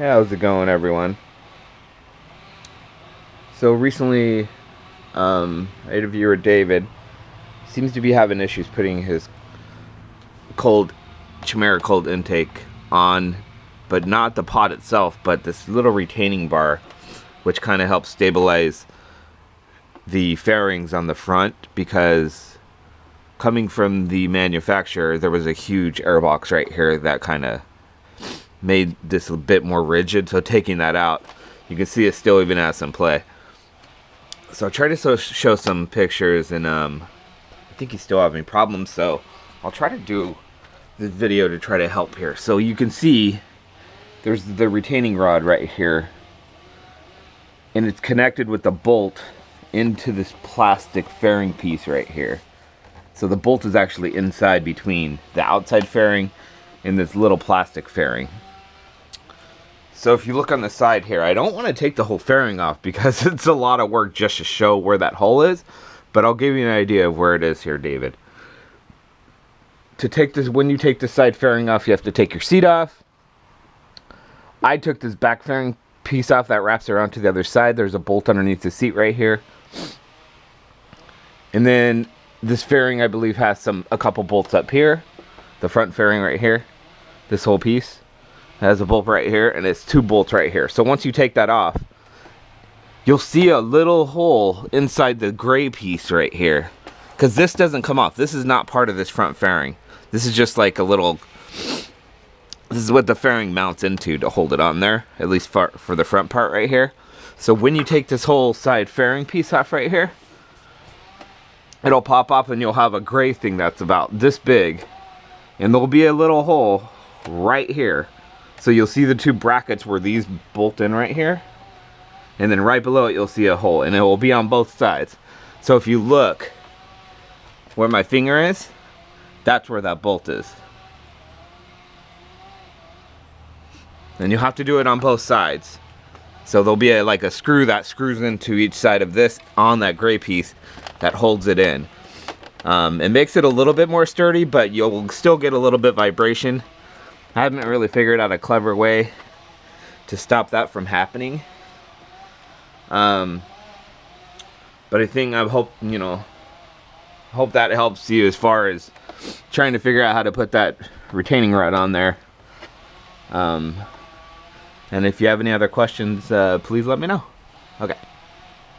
How's it going, everyone? So recently, I had a viewer, David, seems to be having issues putting his Chimera Cold Intake on, but not the pot itself, but this little retaining bar, which kind of helps stabilize the fairings on the front, because coming from the manufacturer, there was a huge air box right here that kind of made this a bit more rigid. So taking that out, you can see it still even has some play. So I tried to show some pictures, and I think he's still having problems, so I'll try to do this video to try to help here. So you can see there's the retaining rod right here, and it's connected with the bolt into this plastic fairing piece right here. So the bolt is actually inside between the outside fairing and this little plastic fairing. So if you look on the side here, I don't want to take the whole fairing off because it's a lot of work just to show where that hole is, but I'll give you an idea of where it is here, David. To take this, when you take the side fairing off, you have to take your seat off. I took this back fairing piece off that wraps around to the other side. There's a bolt underneath the seat right here. And then this fairing, I believe, has a couple bolts up here. The front fairing right here, this whole piece has a bolt right here, and it's two bolts right here. So once you take that off, you'll see a little hole inside the gray piece right here, because this doesn't come off. This is not part of this front fairing. This is just like a little, this is what the fairing mounts into to hold it on there, at least for the front part right here. So when you take this whole side fairing piece off right here, it'll pop up and you'll have a gray thing that's about this big, and there'll be a little hole right here. So you'll see the two brackets where these bolt in right here, and then right below it you'll see a hole, and it will be on both sides. So if you look where my finger is, that's where that bolt is. And you'll have to do it on both sides. So there'll be like a screw that screws into each side of this on that gray piece that holds it in. It makes it a little bit more sturdy, but you'll still get a little bit vibration. I haven't really figured out a clever way to stop that from happening. But I think I hope that helps you as far as trying to figure out how to put that retaining rod on there. And if you have any other questions, please let me know. Okay.